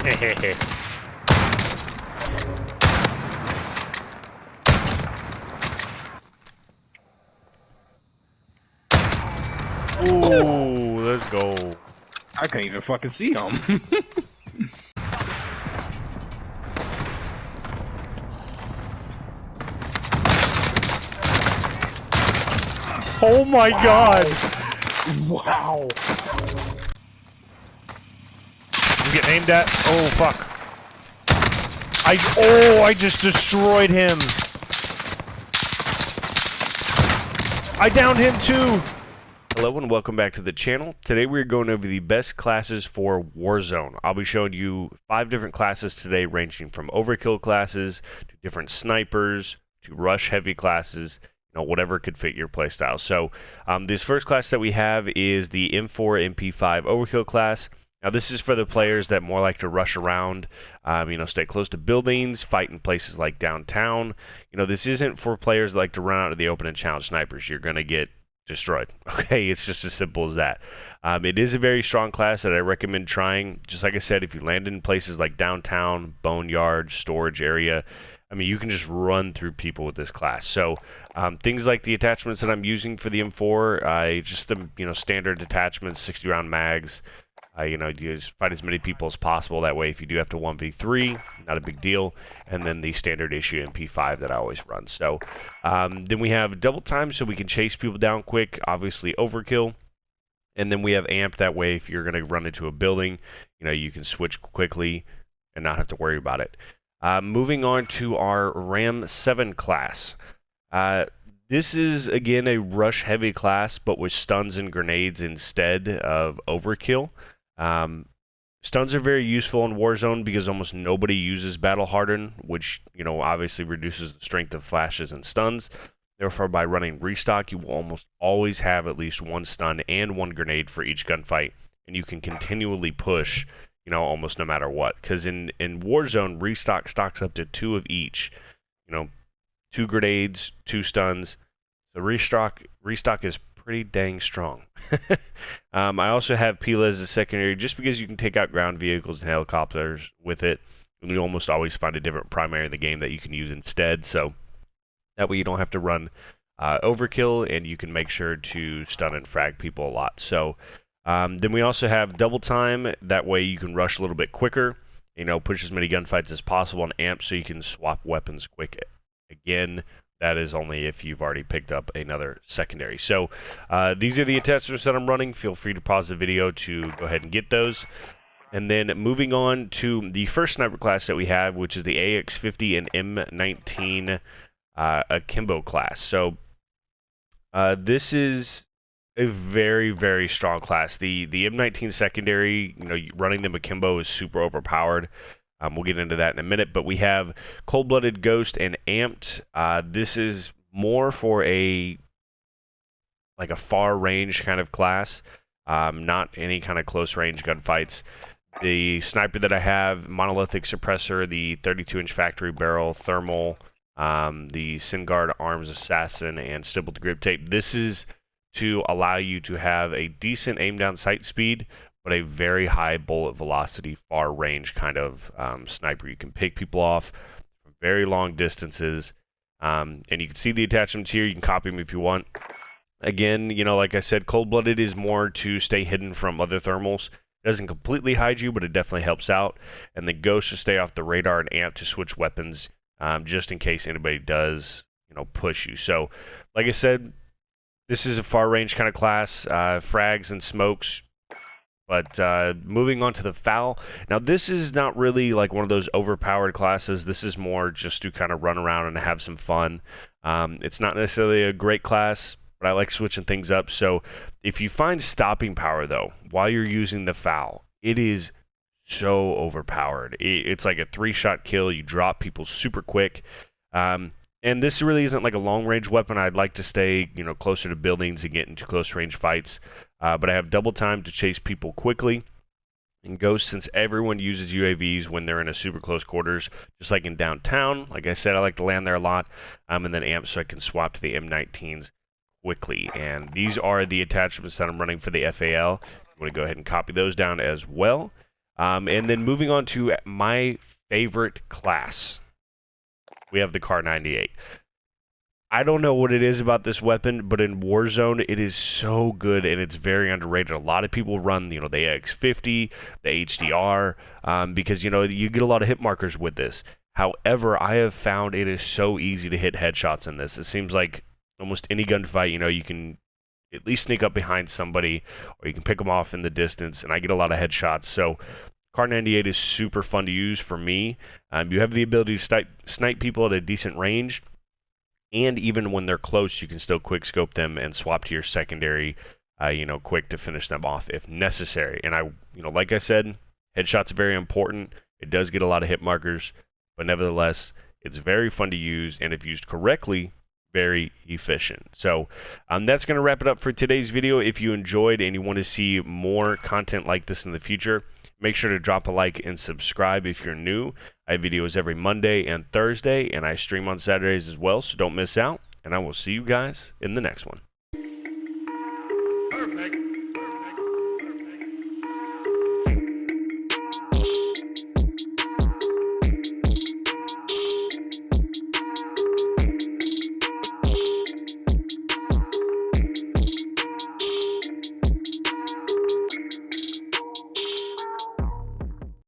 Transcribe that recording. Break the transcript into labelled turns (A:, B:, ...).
A: Ooh, let's go.
B: I can't even fucking see him.
A: Oh my god!
B: Wow.
A: I'm getting aimed at. Oh fuck. I just destroyed him. I downed him too. Hello and welcome back to the channel. Today we're going over the best classes for Warzone. I'll be showing you 5 different classes today, ranging from overkill classes to different snipers to rush heavy classes, you know, whatever could fit your playstyle. So this first class that we have is the M4 MP5 overkill class. Now this is for the players that more like to rush around, you know, stay close to buildings, fight in places like downtown. You know, this isn't for players that like to run out of the open and challenge snipers. You're going to get destroyed. Okay, it's just as simple as that. It is a very strong class that I recommend trying. Just like I said, if you land in places like downtown, boneyard, storage area, I mean, you can just run through people with this class. So things like the attachments that I'm using for the M4, just the standard attachments, 60 round mags. You know, you just fight as many people as possible. That way, if you do have to 1v3, not a big deal. And then the standard issue MP5 that I always run. So then we have double time, so we can chase people down quick. Obviously, overkill. And then we have amp. That way, if you're going to run into a building, you know, you can switch quickly and not have to worry about it. Moving on to our Ram 7 class. This is, again, a rush-heavy class, but with stuns and grenades instead of overkill. Stuns are very useful in Warzone because almost nobody uses Battle Harden, which, you know, obviously reduces the strength of flashes and stuns. Therefore, by running restock, you will almost always have at least 1 stun and 1 grenade for each gunfight, and you can continually push, you know, almost no matter what. Because in Warzone, restock stocks up to 2 of each. You know, 2 grenades, 2 stuns. The restock is pretty dang strong. I also have Pila as a secondary just because you can take out ground vehicles and helicopters with it. And you almost always find a different primary in the game that you can use instead. So that way you don't have to run overkill, and you can make sure to stun and frag people a lot. So then we also have double time. That way you can rush a little bit quicker. You know, push as many gunfights as possible on amp so you can swap weapons quick. Again, that is only if you've already picked up another secondary. So these are the attachments that I'm running. Feel free to pause the video to go ahead and get those. And then moving on to the first sniper class that we have, which is the AX50 and M19 Akimbo class. So this is a very, very strong class. The M19 secondary, you know, running them Akimbo is super overpowered. We'll get into that in a minute, but we have Cold-Blooded, Ghost, and Amped. This is more for a far range kind of class, not any kind of close range gunfights. The sniper that I have, Monolithic Suppressor, the 32-inch Factory Barrel, Thermal, the Syngard Arms Assassin, and Stippled Grip Tape. This is to allow you to have a decent aim down sight speed, but a very high bullet velocity, far range kind of sniper. You can pick people off from very long distances, and you can see the attachments here. You can copy them if you want. Again, you know, like I said, Cold-Blooded is more to stay hidden from other thermals. It doesn't completely hide you, but it definitely helps out. And the Ghost to stay off the radar, and Amp to switch weapons, just in case anybody does, you know, push you. So, like I said, this is a far range kind of class, frags and smokes. But moving on to the FAL. Now, this is not really like one of those overpowered classes. This is more just to kind of run around and have some fun. It's not necessarily a great class, but I like switching things up. So if you find stopping power, though, while you're using the FAL, it is so overpowered. It's like a 3-shot kill. You drop people super quick. And this really isn't like a long-range weapon. I'd like to stay, you know, closer to buildings and get into close-range fights. But I have double time to chase people quickly. And Ghost, since everyone uses UAVs when they're in a super close quarters, just like in downtown. Like I said, I like to land there a lot. And then Amp so I can swap to the M19s quickly. And these are the attachments that I'm running for the FAL. I'm going to go ahead and copy those down as well. And then moving on to my favorite class, we have the Kar 98. I don't know what it is about this weapon, but in Warzone, it is so good and it's very underrated. A lot of people run, the AX50, the HDR, because, you get a lot of hit markers with this. However, I have found it is so easy to hit headshots in this. It seems like almost any gunfight, you can at least sneak up behind somebody, or you can pick them off in the distance, and I get a lot of headshots. So Kar 98 is super fun to use for me. You have the ability to snipe people at a decent range, and even when they're close, you can still quick scope them and swap to your secondary, quick to finish them off if necessary. And like I said, headshots are very important. It does get a lot of hit markers, but nevertheless, it's very fun to use, and if used correctly, very efficient. So that's going to wrap it up for today's video. If you enjoyed and you want to see more content like this in the future, make sure to drop a like and subscribe if you're new. I have videos every Monday and Thursday, and I stream on Saturdays as well, so don't miss out. And I will see you guys in the next one.
C: Perfect.